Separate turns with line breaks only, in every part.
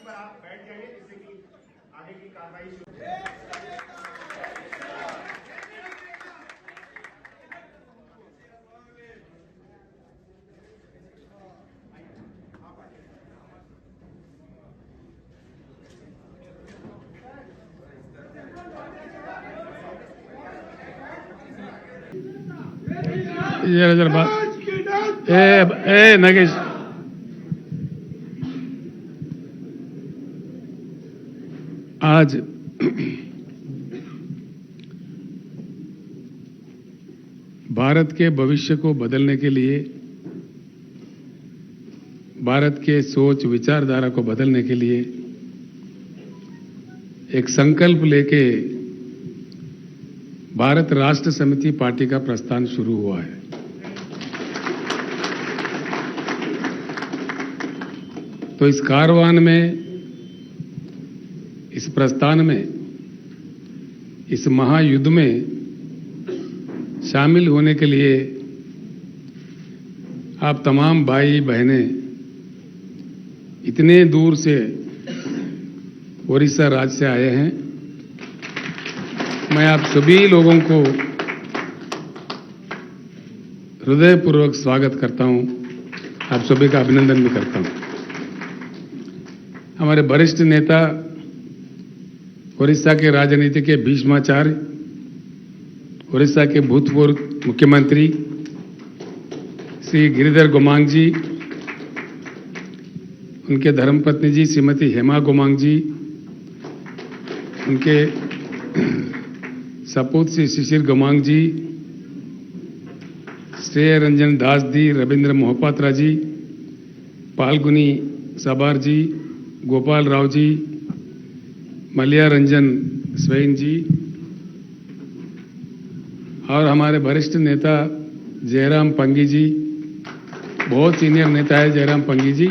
पर आप बैठ जाइए जिससे कि आगे की कार्रवाई शुरू।
जरा बात ए नगेश आज भारत के भविष्य को बदलने के लिए, भारत के सोच विचारधारा को बदलने के लिए एक संकल्प लेके भारत राष्ट्र समिति पार्टी का प्रस्थान शुरू हुआ है। तो इस कारवान में, इस प्रस्थान में, इस महायुद्ध में शामिल होने के लिए आप तमाम भाई बहनें इतने दूर से उड़ीसा राज्य से आए हैं। मैं आप सभी लोगों को हृदयपूर्वक स्वागत करता हूं, आप सभी का अभिनंदन भी करता हूं। हमारे वरिष्ठ नेता, उड़ीसा के राजनीति के भीष्माचार्य, उड़ीसा के भूतपूर्व मुख्यमंत्री श्री गिरिधर गोमांग जी, उनके धर्मपत्नी जी श्रीमती हेमा गोमांग जी, उनके सपूत श्री शिशिर गोमांग जी, श्रेय रंजन दास जी, रविंद्र मोहपात्रा जी, पालगुनी सबार जी, गोपाल राव जी, मलिया रंजन स्वैन जी और हमारे वरिष्ठ नेता जयराम पंगी जी, बहुत सीनियर नेता है जयराम पंगी जी,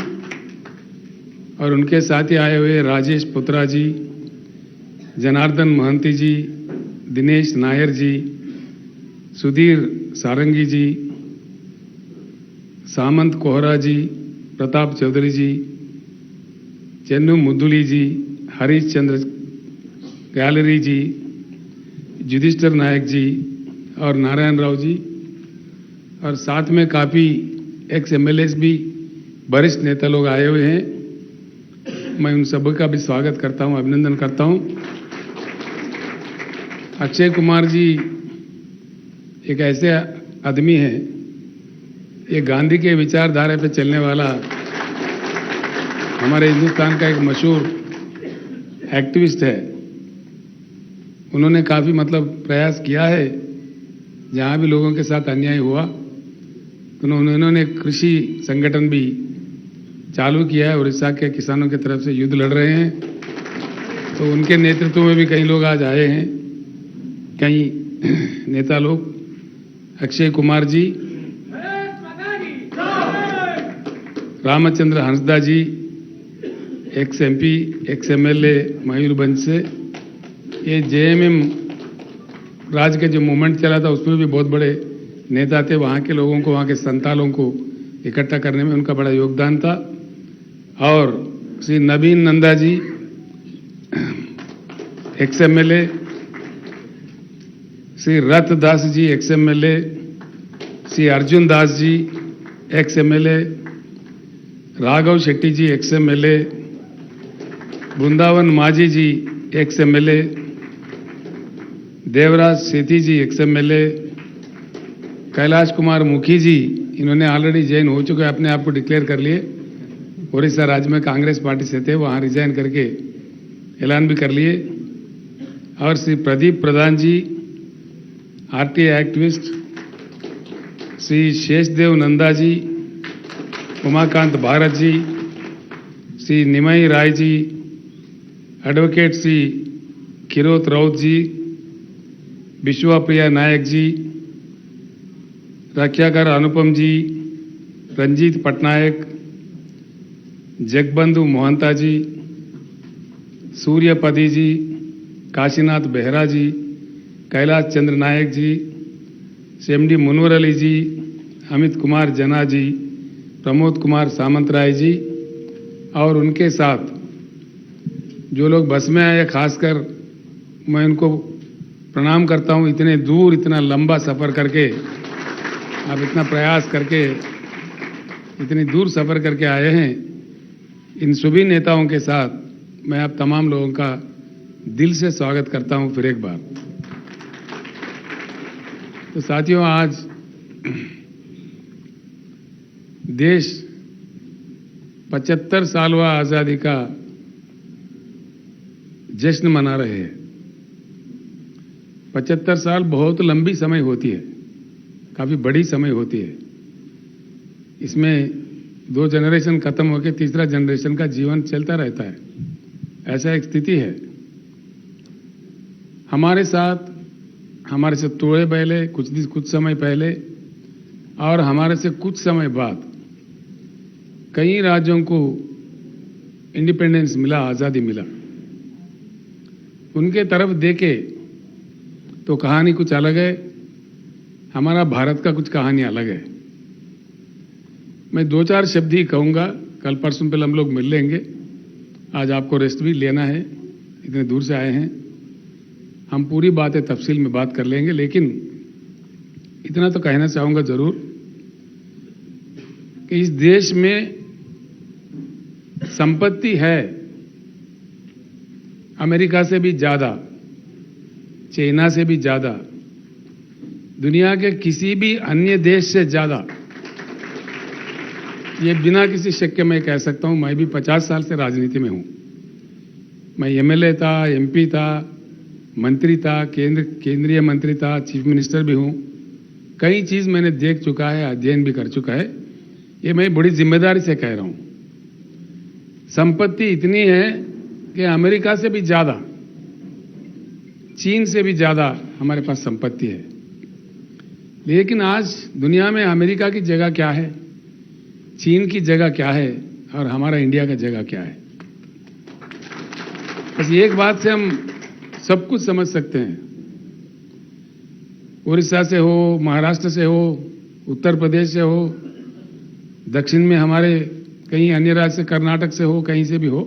और उनके साथ ही आए हुए राजेश पुत्रा जी, जनार्दन महंती जी, दिनेश नायर जी, सुधीर सारंगी जी, सामंत कोहरा जी, प्रताप चौधरी जी, चन्नू मुदुली जी, हरीश चंद्र गैलरी जी, युधिष्ठिर नायक जी और नारायण राव जी, और साथ में काफी एक्स एमएलएस भी वरिष्ठ नेता लोग आए हुए हैं। मैं उन सब का भी स्वागत करता हूं, अभिनंदन करता हूं। अक्षय कुमार जी एक ऐसे आदमी हैं, ये गांधी के विचारधारा पे चलने वाला हमारे हिंदुस्तान का एक मशहूर एक्टिविस्ट है। उन्होंने काफी प्रयास किया है, जहां भी लोगों के साथ अन्याय हुआ तो उन्होंने कृषि संगठन भी चालू किया है। उड़ीसा के किसानों की तरफ से युद्ध लड़ रहे हैं, तो उनके नेतृत्व में भी कई लोग आज आए हैं, कई नेता लोग। Akshay Kumar ji, Ramchandra Hansda ji, ex MP, ex MLA Mayurbhanj से, ये जेएमएम राज के जो मूवमेंट चला था उसमें भी बहुत बड़े नेता थे। वहां के लोगों को, वहां के संतालों को इकट्ठा करने में उनका बड़ा योगदान था। और श्री नवीन नंदा जी, एक्स एमएलए, श्री रथ Das ji, ex MLA, Shri Arjun Das ji, ex MLA, Raghav Shetty जी, एक्स एमएलए, वृंदावन माझी जी, एक्स एमएलए, देवराज सेठी जी, एक्स एमएलए, कैलाश कुमार मुखी जी, इन्होंने ऑलरेडी जॉइन हो चुके, अपने आप को डिक्लेयर कर लिए। उड़ीसा राज्य में कांग्रेस पार्टी से थे, वहां रिजाइन करके ऐलान भी कर लिए। और श्री प्रदीप प्रधान जी, आरटीआई एक्टिविस्ट, श्री शेषदेव नंदा जी, उमाकांत भारत जी, श्री निमई राय जी, एडवोकेट श्री किरोत राउत जी, विश्वप्रिया नायक जी, रक्षाकर अनुपम जी, रंजीत पटनायक, जगबंधु मोहंता जी, सूर्यपदी जी, काशीनाथ बेहरा जी, कैलाश चंद्र नायक जी, एमडी मुनवर अली जी, अमित कुमार जना जी, प्रमोद कुमार सामंतराय जी और उनके साथ जो लोग बस में आए, खासकर मैं उनको प्रणाम करता हूं। इतने दूर, इतना लंबा सफर करके, आप इतना प्रयास करके, इतनी दूर सफर करके आए हैं। इन सभी नेताओं के साथ मैं आप तमाम लोगों का दिल से स्वागत करता हूं फिर एक बार। तो साथियों, आज देश 75 सालवा आजादी का जश्न मना रहे हैं। 75 साल बहुत लंबी समय होती है, काफी बड़ी समय होती है। इसमें 2 जनरेशन खत्म होकर तीसरा जनरेशन का जीवन चलता रहता है, ऐसा एक स्थिति है। हमारे से थोड़े पहले, कुछ समय पहले और हमारे से कुछ समय बाद कई राज्यों को इंडिपेंडेंस मिला, आजादी मिला। उनके तरफ देखे तो कहानी कुछ अलग है, हमारा भारत का कुछ कहानी अलग है। मैं 2-4 शब्द ही कहूंगा, कल परसों पहले हम लोग मिल लेंगे। आज आपको रेस्ट भी लेना है, इतने दूर से आए हैं। हम पूरी बातें तफसील में बात कर लेंगे, लेकिन इतना तो कहना चाहूंगा जरूर कि इस देश में संपत्ति है अमेरिका से भी ज्यादा, चाइना से भी ज्यादा, दुनिया के किसी भी अन्य देश से ज्यादा। ये बिना किसी शक के मैं कह सकता हूं। मैं भी 50 साल से राजनीति में हूं। मैं एमएलए था, एमपी था, मंत्री था, केंद्रीय मंत्री था, चीफ मिनिस्टर भी हूं। कई चीज मैंने देख चुका है, अध्ययन भी कर चुका है। ये मैं बड़ी जिम्मेदारी से कह रहा हूं। संपत्ति इतनी है कि अमेरिका से भी ज्यादा, चीन से भी ज्यादा हमारे पास संपत्ति है। लेकिन आज दुनिया में अमेरिका की जगह क्या है, चीन की जगह क्या है और हमारा इंडिया का जगह क्या है? बस एक बात से हम सब कुछ समझ सकते हैं। उड़ीसा से हो, महाराष्ट्र से हो, उत्तर प्रदेश से हो, दक्षिण में हमारे कहीं अन्य राज्य से, कर्नाटक से हो, कहीं से भी हो,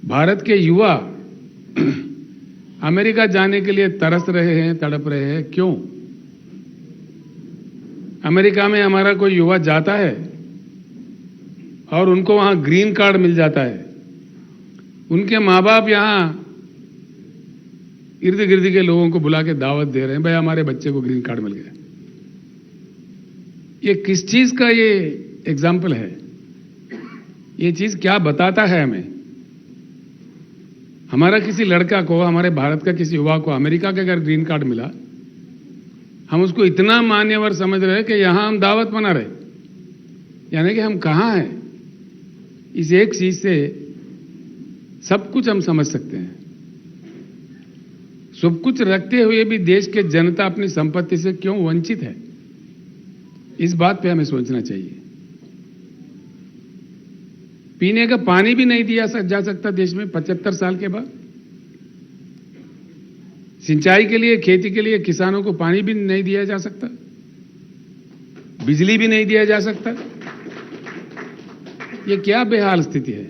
भारत के युवा अमेरिका जाने के लिए तरस रहे हैं, तड़प रहे हैं। क्यों? अमेरिका में हमारा कोई युवा जाता है और उनको वहां ग्रीन कार्ड मिल जाता है। उनके माँ बाप यहां इर्द गिर्द के लोगों को बुला के दावत दे रहे हैं, भाई हमारे बच्चे को ग्रीन कार्ड मिल गया। ये किस चीज का ये एग्जाम्पल है? ये चीज क्या बताता है हमें? हमारा किसी लड़का को, हमारे भारत का किसी युवा को अमेरिका का अगर ग्रीन कार्ड मिला, हम उसको इतना मान्यवर समझ रहे हैं कि यहां हम दावत मना रहे, यानी कि हम कहां हैं? इस एक चीज से सब कुछ हम समझ सकते हैं। सब कुछ रखते हुए भी देश के जनता अपनी संपत्ति से क्यों वंचित है? इस बात पे हमें सोचना चाहिए। पीने का पानी भी नहीं दिया जा सकता देश में 75 साल के बाद। सिंचाई के लिए, खेती के लिए किसानों को पानी भी नहीं दिया जा सकता, बिजली भी नहीं दिया जा सकता। ये क्या बेहाल स्थिति है?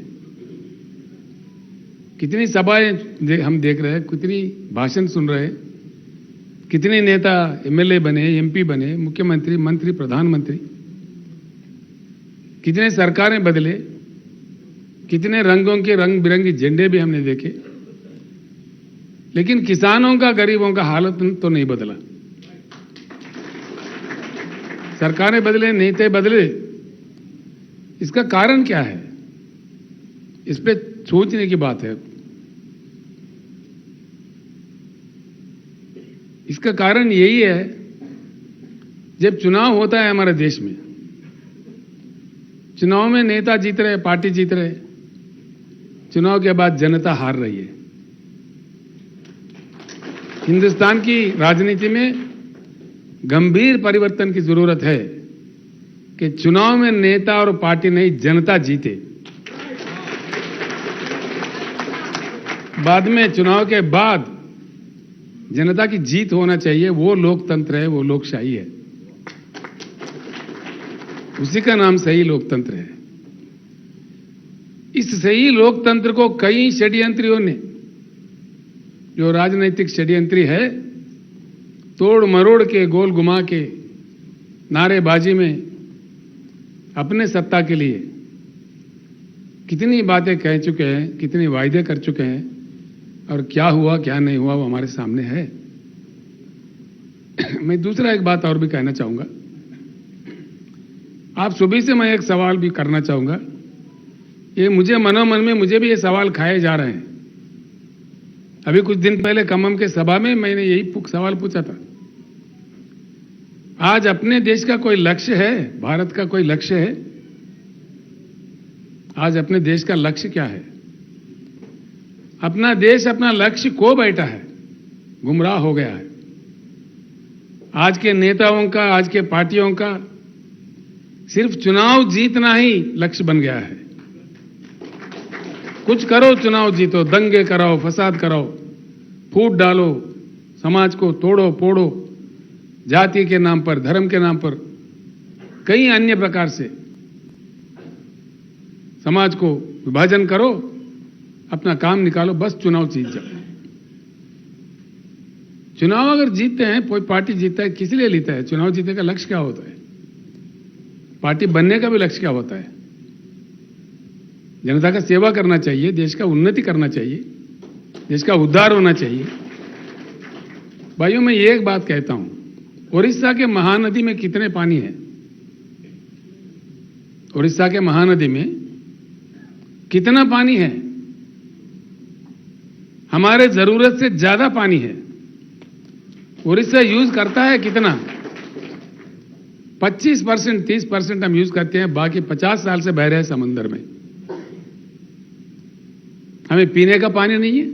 कितनी सभाएं हम देख रहे हैं, कितनी भाषण सुन रहे हैं, कितने नेता एमएलए बने, एमपी बने, मुख्यमंत्री, मंत्री, प्रधानमंत्री, कितने सरकारें बदले, कितने रंगों के रंग बिरंगी झंडे भी हमने देखे, लेकिन किसानों का, गरीबों का हालत तो नहीं बदला। सरकारें बदले, नेता बदले, इसका कारण क्या है? इस पे सोचने की बात है। इसका कारण यही है, जब चुनाव होता है हमारे देश में, चुनाव में नेता जीत रहे, पार्टी जीत रहे, चुनाव के बाद जनता हार रही है। हिंदुस्तान की राजनीति में गंभीर परिवर्तन की जरूरत है कि चुनाव में नेता और पार्टी नहीं, जनता जीते। बाद में, चुनाव के बाद जनता की जीत होना चाहिए। वो लोकतंत्र है, वो लोकशाही है, उसी का नाम सही लोकतंत्र है। इस सही लोकतंत्र को कई षड्यंत्रियों ने, जो राजनीतिक षड्यंत्री है, तोड़ मरोड़ के, गोल घुमा के, नारेबाजी में अपने सत्ता के लिए कितनी बातें कह चुके हैं, कितने वायदे कर चुके हैं, और क्या हुआ क्या नहीं हुआ वो हमारे सामने है। मैं दूसरा एक बात और भी कहना चाहूंगा। आप सभी से मैं एक सवाल भी करना चाहूंगा। ये मुझे मनोमन में मुझे भी ये सवाल खाए जा रहे हैं। अभी कुछ दिन पहले खम्मम के सभा में मैंने यही सवाल पूछा था। आज अपने देश का कोई लक्ष्य है? भारत का कोई लक्ष्य है? आज अपने देश का लक्ष्य क्या है? अपना देश अपना लक्ष्य खो बैठा है, गुमराह हो गया है। आज के नेताओं का, आज के पार्टियों का सिर्फ चुनाव जीतना ही लक्ष्य बन गया है। कुछ करो, चुनाव जीतो, दंगे कराओ, फसाद कराओ, फूट डालो, समाज को तोड़ो फोड़ो, जाति के नाम पर, धर्म के नाम पर, कई अन्य प्रकार से समाज को विभाजन करो, अपना काम निकालो, बस चुनाव जीत जाओ। चुनाव अगर जीतते हैं, कोई पार्टी जीतता है, किस लिए जीतता है? चुनाव जीतने का लक्ष्य क्या होता है? पार्टी बनने का भी लक्ष्य क्या होता है? जनता का सेवा करना चाहिए, देश का उन्नति करना चाहिए, देश का उद्धार होना चाहिए। भाइयों, मैं ये एक बात कहता हूं, उड़ीसा के महानदी में कितने पानी है? उड़ीसा के महानदी में कितना पानी है? हमारे जरूरत से ज्यादा पानी है। उड़ीसा यूज करता है कितना? 25%, 30% हम यूज करते हैं, बाकी 50 साल से बह रहे हैं समुद्र में। हमें पीने का पानी नहीं है।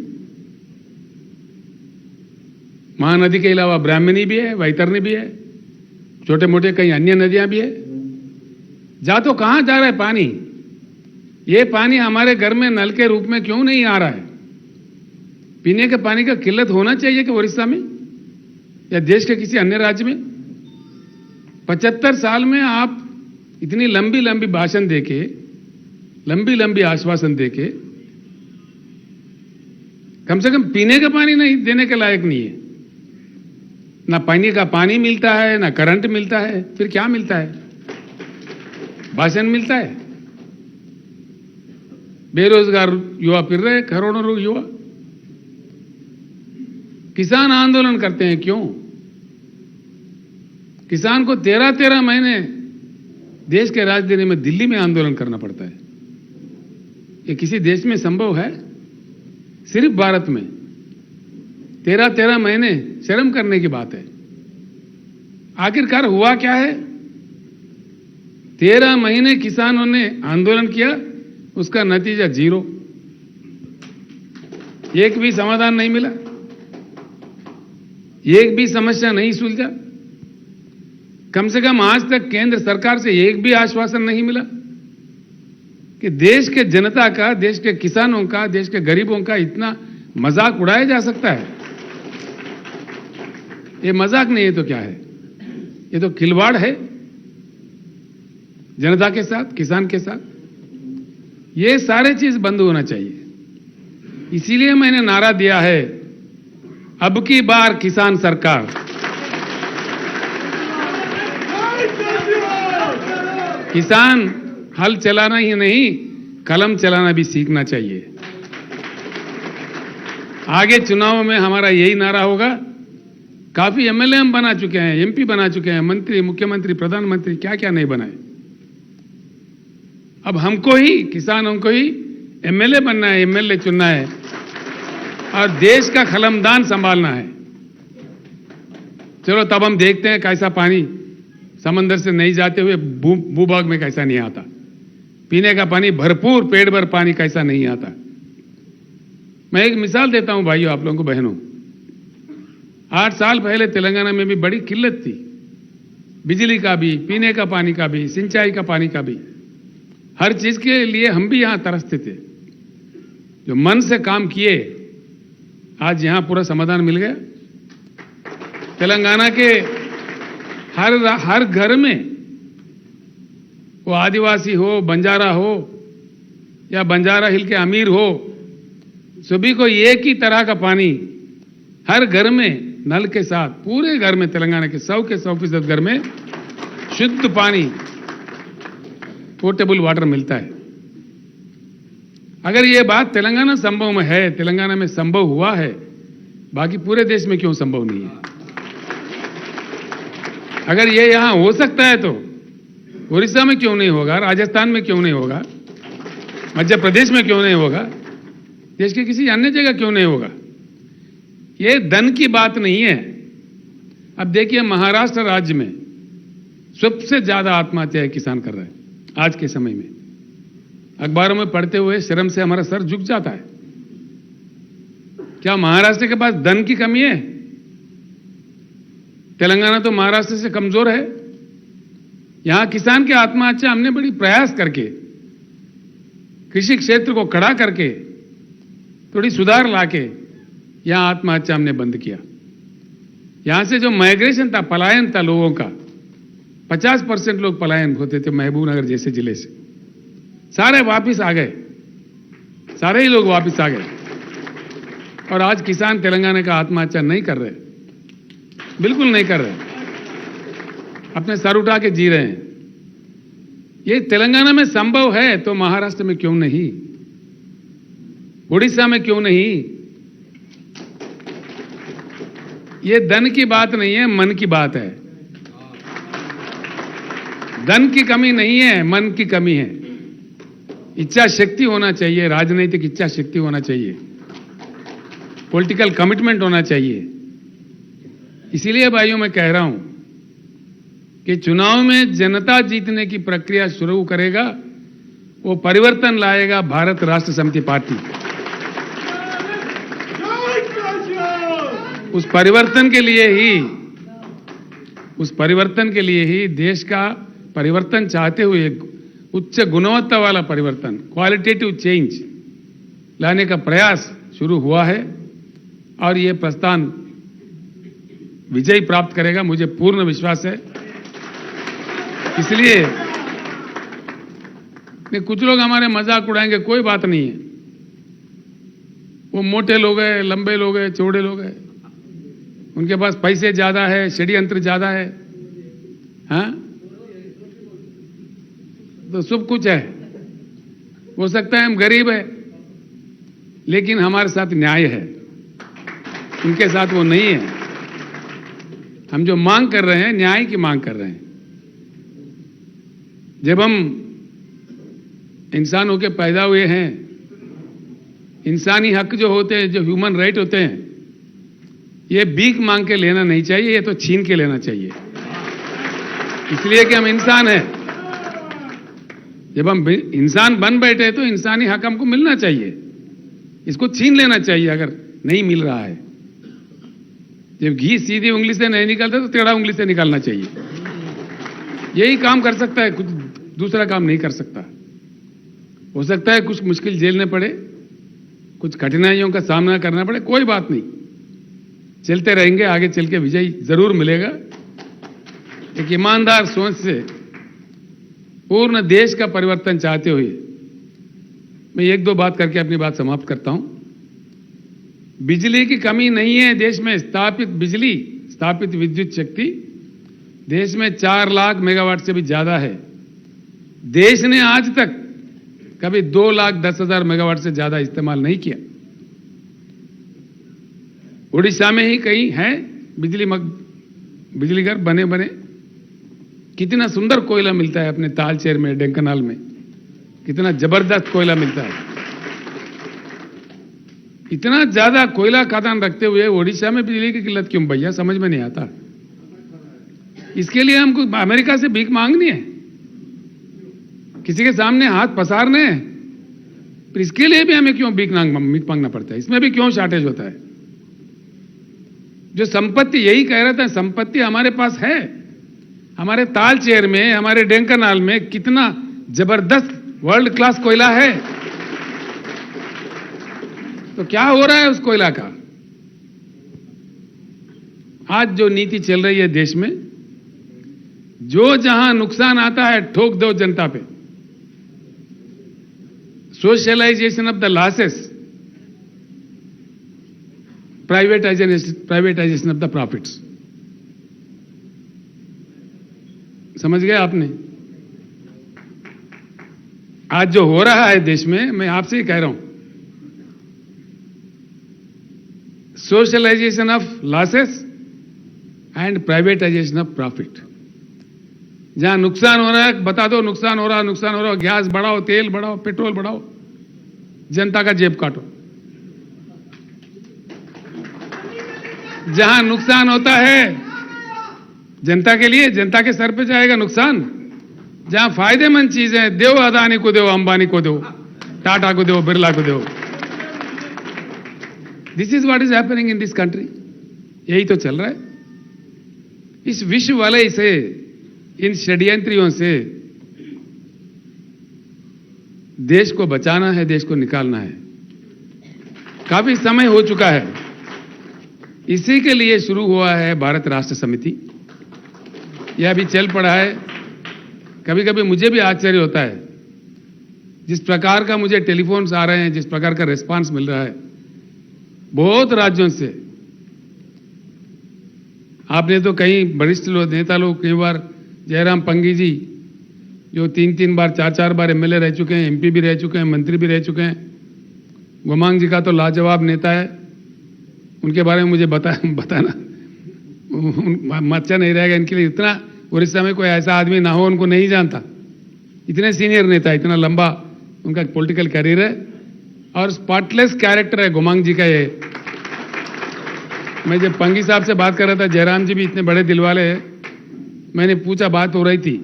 महानदी के अलावा ब्राह्मणी भी है, वैतरणी भी है, छोटे मोटे कई अन्य नदियां भी है। जा तो कहां जा रहा है पानी? ये पानी हमारे घर में नल के रूप में क्यों नहीं आ रहा है? पीने के पानी का किल्लत होना चाहिए कि उड़ीसा में या देश के किसी अन्य राज्य में? 75 साल में आप इतनी लंबी लंबी भाषण देके, लंबी लंबी आश्वासन देके, कम से कम पीने का पानी नहीं देने के लायक नहीं है। ना पानी का पानी मिलता है, ना करंट मिलता है, फिर क्या मिलता है? भाषण मिलता है। बेरोजगार युवा फिर रहे, करोड़ों युवा। किसान आंदोलन करते हैं, क्यों? किसान को 13-13 महीने देश के राजधानी में दिल्ली में आंदोलन करना पड़ता है। ये किसी देश में संभव है? सिर्फ भारत में 13-13 महीने शर्म करने की बात है। आखिरकार हुआ क्या है? 13 महीने किसानों ने आंदोलन किया, उसका नतीजा जीरो। एक भी समाधान नहीं मिला, एक भी समस्या नहीं सुलझा। कम से कम आज तक केंद्र सरकार से एक भी आश्वासन नहीं मिला कि देश के जनता का, देश के किसानों का, देश के गरीबों का इतना मजाक उड़ाया जा सकता है। ये मजाक नहीं है तो क्या है? ये तो खिलवाड़ है जनता के साथ, किसान के साथ। ये सारे चीज बंद होना चाहिए। इसीलिए मैंने नारा दिया है, अब की बार किसान सरकार। किसान हल चलाना ही नहीं, कलम चलाना भी सीखना चाहिए। आगे चुनाव में हमारा यही नारा होगा। काफी एमएलए हम बना चुके हैं, एमपी बना चुके हैं, मंत्री, मुख्यमंत्री, प्रधानमंत्री, क्या क्या नहीं बनाए। अब हमको ही, किसानों को ही एमएलए बनना है, एमएलए चुनना है और देश का खलमदान संभालना है। चलो तब हम देखते हैं कैसा पानी समंदर से नहीं जाते हुए भूभाग में कैसा नहीं आता, पीने का पानी भरपूर, पेट भर पानी कैसा नहीं आता। मैं एक मिसाल देता हूं भाइयों, आप लोगों को, बहनों। 8 साल पहले तेलंगाना में भी बड़ी किल्लत थी, बिजली का भी, पीने का पानी का भी, सिंचाई का पानी का भी। हर चीज के लिए हम भी यहां तरसते थे। जो मन से काम किए, आज यहां पूरा समाधान मिल गया। तेलंगाना के हर घर में, वो आदिवासी हो, बंजारा हो, या बंजारा हिल के अमीर हो, सभी को एक ही तरह का पानी हर घर में नल के साथ, पूरे घर में, तेलंगाना के 100% घर में शुद्ध पानी, पोर्टेबल वाटर मिलता है। अगर ये बात तेलंगाना संभव में है, तेलंगाना में संभव हुआ है, बाकी पूरे देश में क्यों संभव नहीं है? अगर ये यहां हो सकता है तो उड़ीसा में क्यों नहीं होगा, राजस्थान में क्यों नहीं होगा, मध्य प्रदेश में क्यों नहीं होगा, देश के किसी अन्य जगह क्यों नहीं होगा? ये धन की बात नहीं है। अब देखिए, महाराष्ट्र राज्य में सबसे ज्यादा आत्महत्या किसान कर रहे हैं आज के समय में। अखबारों में पढ़ते हुए शर्म से हमारा सर झुक जाता है। क्या महाराष्ट्र के पास धन की कमी है? तेलंगाना तो महाराष्ट्र से कमजोर है। यहां किसान की आत्महत्या हमने बड़ी प्रयास करके, कृषि क्षेत्र को खड़ा करके, थोड़ी सुधार लाके यहां आत्महत्या हमने बंद किया। यहां से जो माइग्रेशन था, पलायन था लोगों का, 50% लोग पलायन होते थे महबूबनगर जैसे जिले से, सारे वापिस आ गए, सारे ही लोग वापिस आ गए। और आज किसान तेलंगाना का आत्महत्या नहीं कर रहे, बिल्कुल नहीं कर रहे, अपने सर उठा के जी रहे हैं। ये तेलंगाना में संभव है तो महाराष्ट्र में क्यों नहीं, उड़ीसा में क्यों नहीं? ये धन की बात नहीं है, मन की बात है। धन की कमी नहीं है, मन की कमी है। इच्छा शक्ति होना चाहिए, राजनीतिक इच्छा शक्ति होना चाहिए, पॉलिटिकल कमिटमेंट होना चाहिए। इसीलिए भाइयों मैं कह रहा हूं कि चुनाव में जनता जीतने की प्रक्रिया शुरू करेगा, वो परिवर्तन लाएगा भारत राष्ट्र समिति पार्टी। उस परिवर्तन के लिए ही देश का परिवर्तन चाहते हुए उच्च गुणवत्ता वाला परिवर्तन, क्वालिटेटिव चेंज लाने का प्रयास शुरू हुआ है और ये प्रस्थान विजय प्राप्त करेगा, मुझे पूर्ण विश्वास है। इसलिए कुछ लोग हमारे मजाक उड़ाएंगे, कोई बात नहीं है। वो मोटे लोग हैं, लंबे लोग हैं, चौड़े लोग हैं, उनके पास पैसे ज्यादा है, षड्यंत्र ज्यादा है, हाँ, तो सब कुछ है। हो सकता है हम गरीब है, लेकिन हमारे साथ न्याय है, उनके साथ वो नहीं है। हम जो मांग कर रहे हैं, न्याय की मांग कर रहे हैं। जब हम इंसान होकर पैदा हुए हैं, इंसानी हक जो होते हैं, जो ह्यूमन राइट होते हैं, ये भीख मांग के लेना नहीं चाहिए, ये तो छीन के लेना चाहिए। इसलिए कि हम इंसान हैं। जब हम इंसान बन बैठे तो इंसानी हक हमको मिलना चाहिए, इसको छीन लेना चाहिए अगर नहीं मिल रहा है। जब घी सीधी उंगली से नहीं निकलता तो टेढ़ा उंगली से निकालना चाहिए। यही काम कर सकता है, कुछ दूसरा काम नहीं कर सकता। हो सकता है कुछ मुश्किल झेलने पड़े, कुछ कठिनाइयों का सामना करना पड़े, कोई बात नहीं, चलते रहेंगे, आगे चल के विजय जरूर मिलेगा। एक ईमानदार सोच से पूर्ण देश का परिवर्तन चाहते हुए मैं एक दो बात करके अपनी बात समाप्त करता हूं। बिजली की कमी नहीं है देश में। स्थापित विद्युत शक्ति देश में 4 लाख मेगावाट से भी ज्यादा है। देश ने आज तक कभी 2,10,000 मेगावाट से ज्यादा इस्तेमाल नहीं किया। उड़ीसा में ही कहीं है बिजली घर बने। कितना सुंदर कोयला मिलता है अपने तालचेर में, ढेंकनाल में, कितना जबरदस्त कोयला मिलता है। इतना ज्यादा कोयला खदान रखते हुए उड़ीसा में बिजली की किल्लत क्यों भैया, समझ में नहीं आता। इसके लिए हमको अमेरिका से भीख मांगनी है, किसी के सामने हाथ पसारने हैं, फिर इसके लिए भी हमें क्यों भीख मांगना पड़ता है? इसमें भी क्यों शॉर्टेज होता है? जो संपत्ति, यही कह रहा था, संपत्ति हमारे पास है। हमारे तालचेर में, हमारे ढेंकनाल में कितना जबरदस्त वर्ल्ड क्लास कोयला है। तो क्या हो रहा है उस कोयला का? आज जो नीति चल रही है देश में, जो जहां नुकसान आता है ठोक दो जनता पे। socialization of the losses, privatization of the profits. समझ गए आपने? आज जो हो रहा है देश में, मैं आपसे ही कह रहा हूं, socialization of losses and privatization of profit. जहां नुकसान हो रहा है बता दो, नुकसान हो रहा, गैस बढ़ाओ, तेल बढ़ाओ, पेट्रोल बढ़ाओ, जनता का जेब काटो. जहां नुकसान होता है जनता के लिए, जनता के सर पे जाएगा नुकसान. जहां फायदेमंद चीजें दो, अदानी को दो, अंबानी को दो, टाटा को दो, बिरला को दो. This is what is happening in this country. यही तो चल रहा है. इस विश्व वलय से, इन षड्यंत्रियों से देश को बचाना है, देश को निकालना है. काफी समय हो चुका है. इसी के लिए शुरू हुआ है भारत राष्ट्र समिति. यह अभी चल पड़ा है. कभी कभी मुझे भी आश्चर्य होता है जिस प्रकार का मुझे टेलीफोन्स आ रहे हैं, जिस प्रकार का रिस्पांस मिल रहा है बहुत राज्यों से. आपने तो कई वरिष्ठ लोग, नेता लोग, कई बार जयराम पंगी जी जो 3-3 बार 4-4 बार एमएलए रह चुके हैं, एमपी भी रह चुके हैं, मंत्री भी रह चुके हैं. गोमांग जी का तो लाजवाब नेता है. उनके बारे में मुझे बताना अच्छा नहीं रहेगा इनके लिए. इतना उड़ीसा में कोई ऐसा आदमी ना हो उनको नहीं जानता. इतने सीनियर नेता, इतना लंबा उनका पॉलिटिकल करियर है और स्पॉटलेस कैरेक्टर है गोमांग जी का. ये मैं जब पंगी साहब से बात कर रहा था, जयराम जी भी इतने बड़े दिल वाले हैं, मैंने पूछा, बात हो रही थी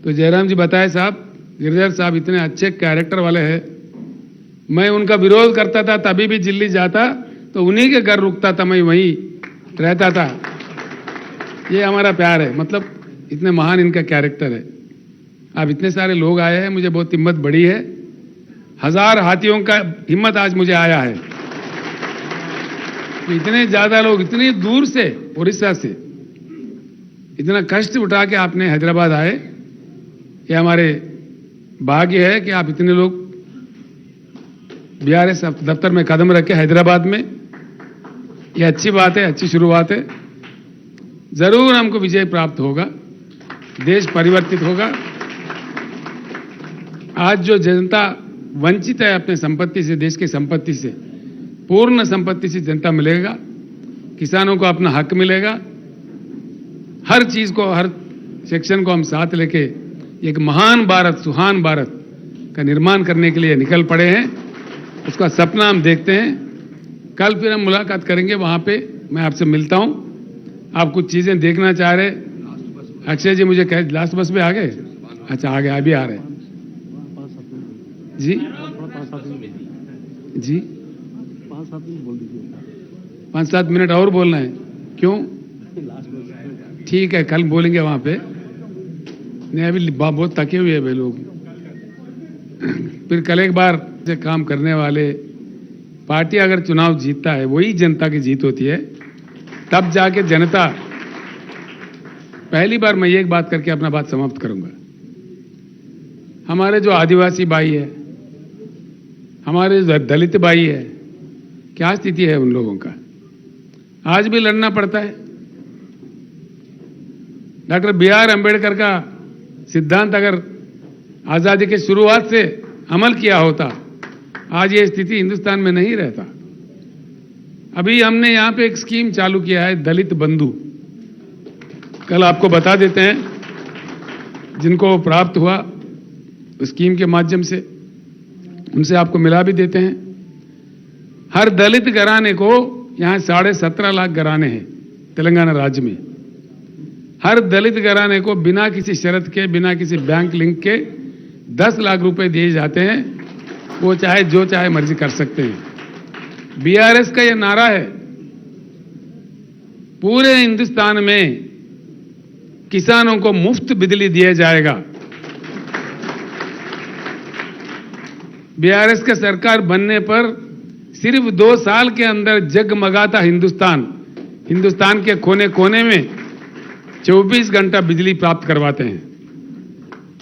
तो जयराम जी बताए, साहब गिरधर साहब इतने अच्छे कैरेक्टर वाले हैं, मैं उनका विरोध करता था तभी भी दिल्ली जाता तो उन्हीं के घर रुकता था, मैं वहीं रहता था. ये हमारा प्यार है. मतलब इतने महान इनका कैरेक्टर है. अब इतने सारे लोग आए हैं, मुझे बहुत हिम्मत बढ़ी है. 1000 हाथियों का हिम्मत आज मुझे आया है. तो इतने ज्यादा लोग इतनी दूर से, उड़ीसा से इतना कष्ट उठा के आपने हैदराबाद आए. ये हमारे भाग्य है कि आप इतने लोग बीआरएस दफ्तर में कदम रखे हैदराबाद में. ये अच्छी बात है, अच्छी शुरुआत है. जरूर हमको विजय प्राप्त होगा, देश परिवर्तित होगा. आज जो जनता वंचित है अपने संपत्ति से, देश की संपत्ति से, पूर्ण संपत्ति से जनता मिलेगा. किसानों को अपना हक मिलेगा. हर चीज को, हर सेक्शन को हम साथ लेके एक महान भारत, सुहान भारत का निर्माण करने के लिए निकल पड़े हैं. उसका सपना हम देखते हैं. कल फिर हम मुलाकात करेंगे वहां पे. मैं आपसे मिलता हूं. आप कुछ चीजें देखना चाह रहे. अक्षय जी मुझे कह, लास्ट बस में आ गए? अच्छा आ गए, अभी आ रहे जी. जी 5-7 मिनट और बोलना है. क्यों? ठीक है, कल बोलेंगे वहां पे. नहीं अभी बहुत थके हुए हैं लोग. फिर कल एक बार से काम करने वाले, पार्टी अगर चुनाव जीतता है वही जनता की जीत होती है. तब जाके जनता, पहली बार मैं एक बात करके अपना बात समाप्त करूंगा. हमारे जो आदिवासी भाई है, हमारे जो दलित भाई है, क्या स्थिति है उन लोगों का? आज भी लड़ना पड़ता है. Doctor B.R. अम्बेडकर का सिद्धांत अगर आजादी के शुरुआत से अमल किया होता, आज ये स्थिति हिंदुस्तान में नहीं रहता. अभी हमने यहां पे एक स्कीम चालू किया है, दलित बंधु. कल आपको बता देते हैं जिनको प्राप्त हुआ उस स्कीम के माध्यम से, उनसे आपको मिला भी देते हैं. हर दलित घराने को, यहां 17.5 लाख घराने हैं तेलंगाना राज्य में. हर दलित घराने को बिना किसी शर्त के, बिना किसी बैंक लिंक के 10 लाख रुपए दिए जाते हैं. वो चाहे जो चाहे मर्जी कर सकते हैं. बीआरएस का यह नारा है, पूरे हिंदुस्तान में किसानों को मुफ्त बिजली दिया जाएगा. बीआरएस का सरकार बनने पर सिर्फ 2 साल के अंदर जगमगाता हिंदुस्तान के कोने कोने में 24 घंटा बिजली प्राप्त करवाते हैं.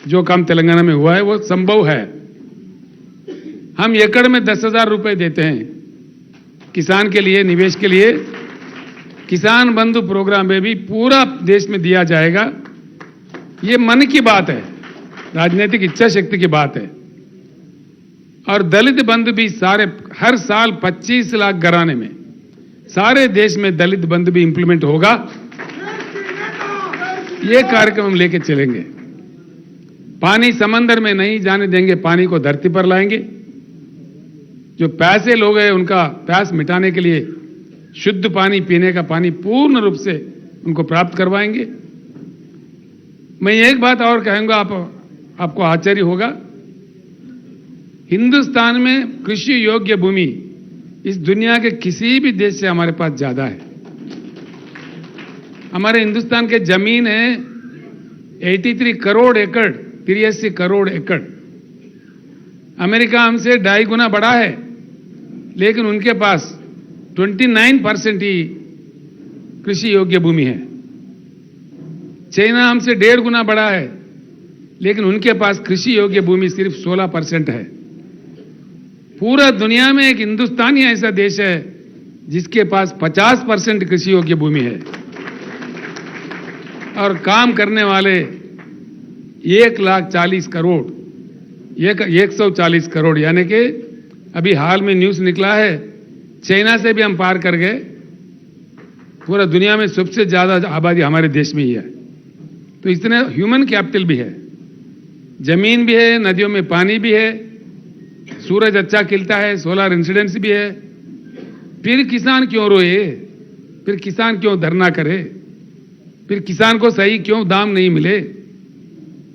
जो काम तेलंगाना में हुआ है वो संभव है. हम एकड़ में 10,000 रुपए देते हैं किसान के लिए, निवेश के लिए। किसान बंधु प्रोग्राम में भी पूरा देश में दिया जाएगा। ये मन की बात है, राजनीतिक इच्छा शक्ति की बात है। और दलित बंधु भी हर साल 25 लाख घराने में सारे देश में दलित बंधु भी इंप्लीमेंट होगा। ये कार्यक्रम हम लेके चलेंगे। पानी समंदर में नहीं जाने देंगे, पानी को धरती पर लाएंगे। जो प्यासे लोग हैं उनका प्यास मिटाने के लिए शुद्ध पानी, पीने का पानी पूर्ण रूप से उनको प्राप्त करवाएंगे। मैं एक बात और कहूंगा, आपको आश्चर्य होगा। हिंदुस्तान में कृषि योग्य भूमि इस दुनिया के किसी भी देश से हमारे पास ज्यादा है। हमारे हिंदुस्तान के जमीन है 83 करोड़ एकड़, 83 करोड़ एकड़। अमेरिका हमसे 2.5 गुना बड़ा है, लेकिन उनके पास 29% ही कृषि योग्य भूमि है। चाइना हमसे 1.5 गुना बड़ा है, लेकिन उनके पास कृषि योग्य भूमि सिर्फ 16% है। पूरा दुनिया में एक हिंदुस्तान ही ऐसा देश है जिसके पास 50% कृषि योग्य भूमि है। और काम करने वाले 140 करोड़, 140 करोड़, यानी कि अभी हाल में न्यूज निकला है चाइना से भी हम पार कर गए। पूरा दुनिया में सबसे ज्यादा आबादी हमारे देश में ही है। तो इतने ह्यूमन कैपिटल भी है, जमीन भी है, नदियों में पानी भी है, सूरज अच्छा खिलता है, सोलर इंसिडेंस भी है। फिर किसान क्यों रोए? फिर किसान क्यों धरना करे? फिर किसान को सही क्यों दाम नहीं मिले?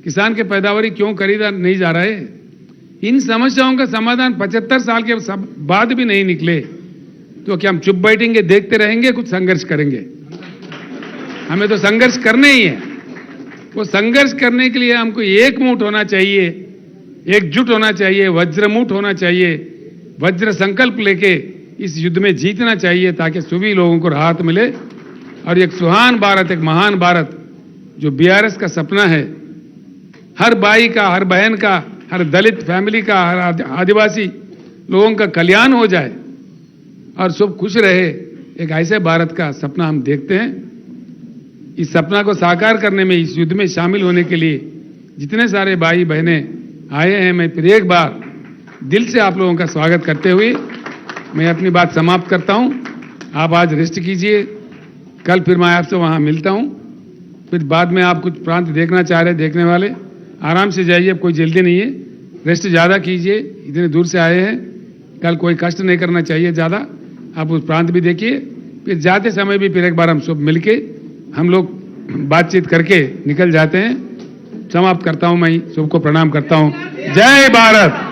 किसान के पैदावारी क्यों खरीदा नहीं जा रहे? इन समस्याओं का समाधान 75 साल के बाद भी नहीं निकले तो क्या हम चुप बैठेंगे, देखते रहेंगे? कुछ संघर्ष करेंगे। हमें तो संघर्ष करने ही है। वो संघर्ष करने के लिए हमको एकमुठ होना चाहिए, एकजुट होना चाहिए, वज्रमुठ होना चाहिए, वज्र संकल्प लेके इस युद्ध में जीतना चाहिए ताकि सभी लोगों को राहत मिले और एक सुहान भारत, एक महान भारत जो बीआरएस का सपना है, हर भाई का, हर बहन का, हर दलित फैमिली का, हर आदिवासी लोगों का कल्याण हो जाए और सब खुश रहे, एक ऐसे भारत का सपना हम देखते हैं। इस सपना को साकार करने में, इस युद्ध में शामिल होने के लिए जितने सारे भाई बहनें आए हैं, मैं फिर एक बार दिल से आप लोगों का स्वागत करते हुए मैं अपनी बात समाप्त करता हूं। आप आज रेस्ट कीजिए, कल फिर मैं आपसे वहां मिलता हूं। फिर बाद में आप कुछ प्रांत देखना चाह रहे, देखने वाले आराम से जाइए, कोई जल्दी नहीं है। रेस्ट ज्यादा कीजिए, इतने दूर से आए हैं, कल कोई कष्ट नहीं करना चाहिए ज्यादा। आप उस प्रांत भी देखिए, फिर जाते समय भी फिर एक बार हम सब मिलके हम लोग बातचीत करके निकल जाते हैं। समाप्त करता हूं, मैं सबको प्रणाम करता हूं। जय भारत।